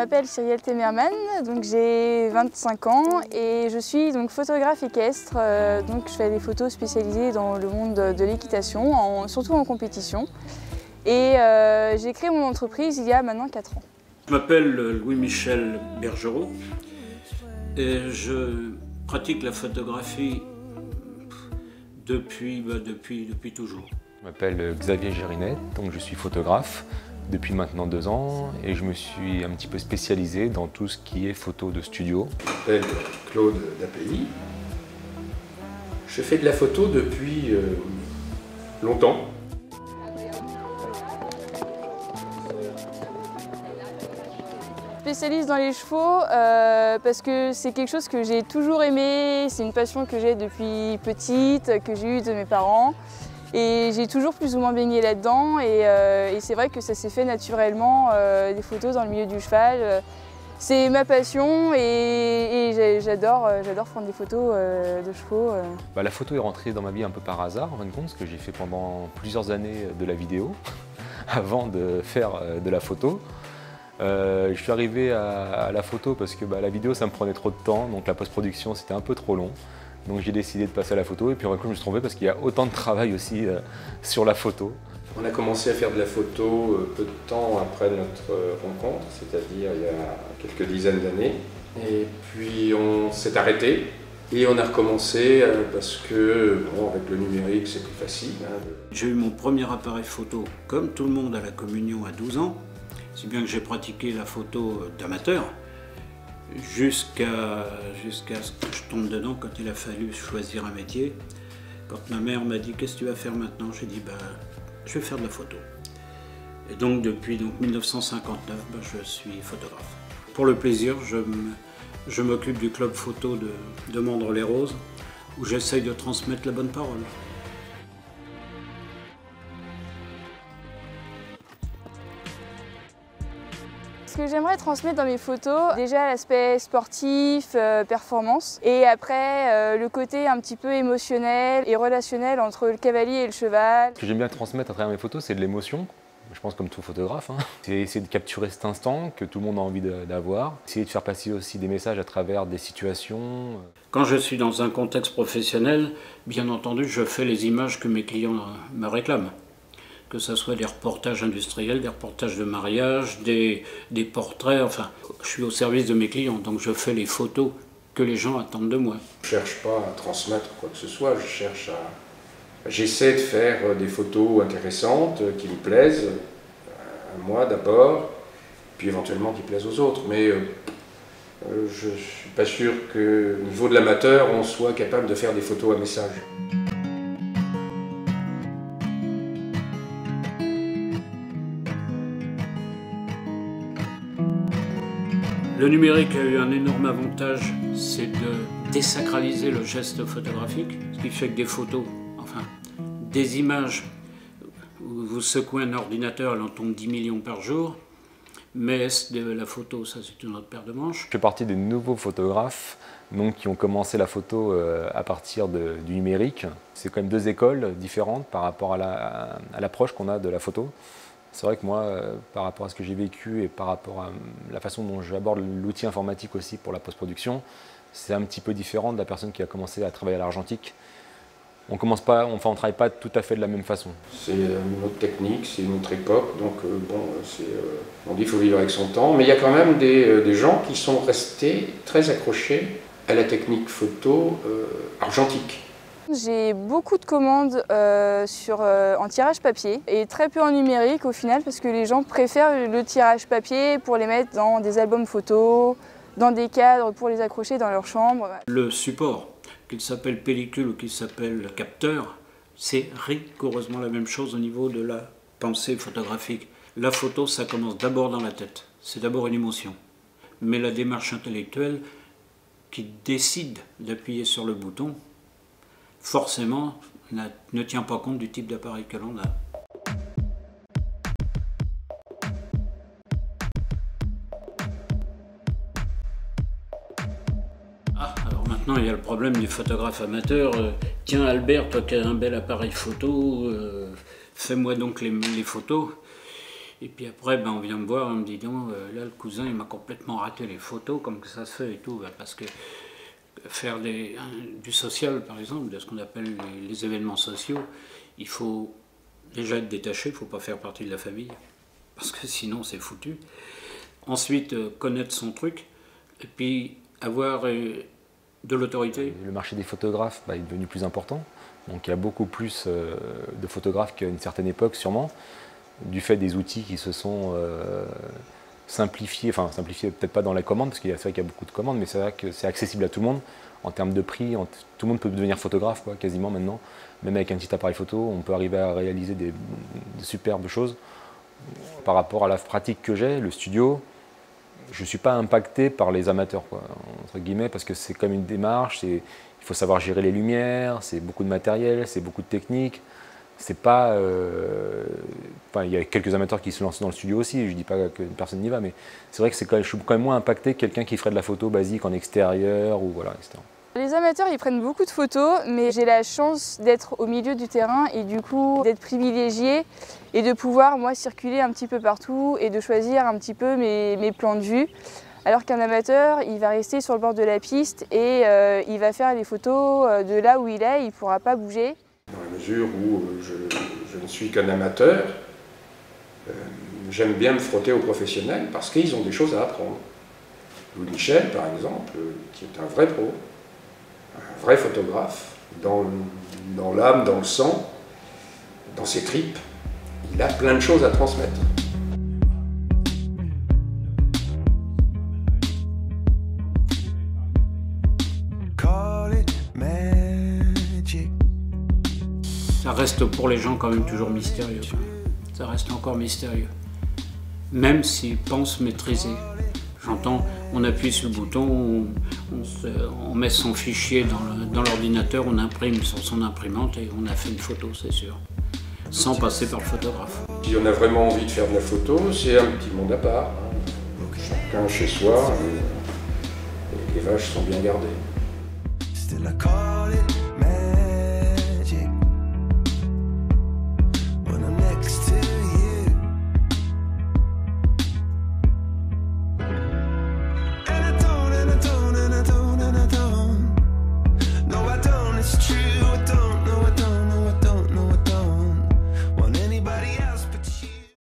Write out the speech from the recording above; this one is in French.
m'appelle Cyrielle Temerman, donc j'ai 25 ans et je suis donc photographe équestre. Donc je fais des photos spécialisées dans le monde de l'équitation, surtout en compétition. Et j'ai créé mon entreprise il y a maintenant 4 ans. Je m'appelle Louis-Michel Bergerot et je pratique la photographie depuis toujours. Je m'appelle Xavier Gérinette, donc je suis photographe depuis maintenant 2 ans et je me suis un petit peu spécialisé dans tout ce qui est photo de studio. Je m'appelle Claude Dapéi. Je fais de la photo depuis longtemps. Je spécialise dans les chevaux parce que c'est quelque chose que j'ai toujours aimé, c'est une passion que j'ai depuis petite, que j'ai eue de mes parents. Et j'ai toujours plus ou moins baigné là-dedans et c'est vrai que ça s'est fait naturellement, des photos dans le milieu du cheval. C'est ma passion et j'adore prendre des photos de chevaux. La photo est rentrée dans ma vie un peu par hasard en fin de compte, parce que j'ai fait pendant plusieurs années de la vidéo avant de faire de la photo. Je suis arrivé à la photo parce que la vidéo ça me prenait trop de temps, donc la post-production c'était un peu trop long. Donc j'ai décidé de passer à la photo et puis après je me suis trompé parce qu'il y a autant de travail aussi sur la photo. On a commencé à faire de la photo peu de temps après notre rencontre, c'est-à-dire il y a quelques dizaines d'années. Et puis on s'est arrêté et on a recommencé parce que bon, avec le numérique c'est plus facile. J'ai eu mon premier appareil photo comme tout le monde à la communion à 12 ans, si bien que j'ai pratiqué la photo d'amateur. Jusqu'à ce que je tombe dedans quand il a fallu choisir un métier. Quand ma mère m'a dit « Qu'est-ce que tu vas faire maintenant ?» J'ai dit « Je vais faire de la photo ». Et donc depuis 1959, je suis photographe. Pour le plaisir, je m'occupe du club photo de Mandres-les-Roses où j'essaye de transmettre la bonne parole. Ce que j'aimerais transmettre dans mes photos, déjà l'aspect sportif, performance, et après le côté un petit peu émotionnel et relationnel entre le cavalier et le cheval. Ce que j'aime bien transmettre à travers mes photos, c'est de l'émotion. Je pense comme tout photographe. C'est essayer de capturer cet instant que tout le monde a envie d'avoir. Essayer de faire passer aussi des messages à travers des situations. Quand je suis dans un contexte professionnel, bien entendu, je fais les images que mes clients me réclament. Que ce soit des reportages industriels, des reportages de mariage, des portraits, enfin, je suis au service de mes clients, donc je fais les photos que les gens attendent de moi. Je ne cherche pas à transmettre quoi que ce soit, j'essaie de faire des photos intéressantes, qui me plaisent, à moi d'abord, puis éventuellement qui plaisent aux autres, mais je ne suis pas sûr qu'au niveau de l'amateur, on soit capable de faire des photos à message. Le numérique a eu un énorme avantage, c'est de désacraliser le geste photographique, ce qui fait que des photos, enfin des images, vous secouez un ordinateur, elle en tombe 10 millions par jour, mais la photo, ça c'est une autre paire de manches. Je fais partie des nouveaux photographes qui ont commencé la photo à partir du numérique. C'est quand même 2 écoles différentes par rapport à l'approche qu'on a de la photo. C'est vrai que moi, par rapport à ce que j'ai vécu et par rapport à la façon dont j'aborde l'outil informatique aussi pour la post-production, c'est un petit peu différent de la personne qui a commencé à travailler à l'argentique. On ne travaille pas tout à fait de la même façon. C'est une autre technique, c'est une autre époque, donc on dit qu'il faut vivre avec son temps, mais il y a quand même des gens qui sont restés très accrochés à la technique photo argentique. J'ai beaucoup de commandes en tirage papier et très peu en numérique au final parce que les gens préfèrent le tirage papier pour les mettre dans des albums photos, dans des cadres pour les accrocher dans leur chambre. Le support, qu'il s'appelle pellicule ou qu'il s'appelle capteur, c'est rigoureusement la même chose au niveau de la pensée photographique. La photo, ça commence d'abord dans la tête, c'est d'abord une émotion. Mais la démarche intellectuelle qui décide d'appuyer sur le bouton, forcément, ne tient pas compte du type d'appareil que l'on a. Alors maintenant il y a le problème du photographe amateur. Tiens Albert, toi qui as un bel appareil photo, fais-moi donc les photos. Et puis après, ben, on vient me voir, on me dit non, là le cousin il m'a complètement raté les photos, comme que ça se fait et tout, ben, parce que faire du social par exemple, de ce qu'on appelle les événements sociaux, il faut déjà être détaché, il ne faut pas faire partie de la famille, parce que sinon c'est foutu. Ensuite, connaître son truc, et puis avoir de l'autorité. Le marché des photographes est devenu plus important, donc il y a beaucoup plus de photographes qu'à une certaine époque sûrement, du fait des outils qui se sont simplifiés, enfin simplifiés peut-être pas dans la commande, parce c'est vrai qu'il y a beaucoup de commandes, mais c'est vrai que c'est accessible à tout le monde, en termes de prix, tout le monde peut devenir photographe quoi, quasiment maintenant, même avec un petit appareil photo, on peut arriver à réaliser de superbes choses. Par rapport à la pratique que j'ai, le studio, je ne suis pas impacté par les amateurs, quoi, entre guillemets, parce que c'est comme une démarche, il faut savoir gérer les lumières, c'est beaucoup de matériel, c'est beaucoup de technique. C'est pas, enfin, il y a quelques amateurs qui se lancent dans le studio aussi, je ne dis pas que personne n'y va, mais c'est vrai que je suis quand même moins impacté que quelqu'un qui ferait de la photo basique en extérieur, ou voilà, etc. Les amateurs, ils prennent beaucoup de photos, mais j'ai la chance d'être au milieu du terrain et du coup d'être privilégiée et de pouvoir, moi, circuler un petit peu partout et de choisir un petit peu mes plans de vue. Alors qu'un amateur, il va rester sur le bord de la piste et il va faire les photos de là où il est, il ne pourra pas bouger. Dans la mesure où je ne suis qu'un amateur, j'aime bien me frotter aux professionnels parce qu'ils ont des choses à apprendre. Louis Michel, par exemple, qui est un vrai pro, un vrai photographe, dans l'âme, dans le sang, dans ses tripes, il a plein de choses à transmettre. Ça reste pour les gens quand même toujours mystérieux. Ça reste encore mystérieux. Même s'ils pensent maîtriser. J'entends, on appuie sur le bouton, on met son fichier dans l'ordinateur, on imprime sur son imprimante et on a fait une photo, c'est sûr. Sans passer par le photographe. Si on a vraiment envie de faire de la photo, c'est un petit monde à part. Hein. Chacun chez soi, et les vaches sont bien gardées.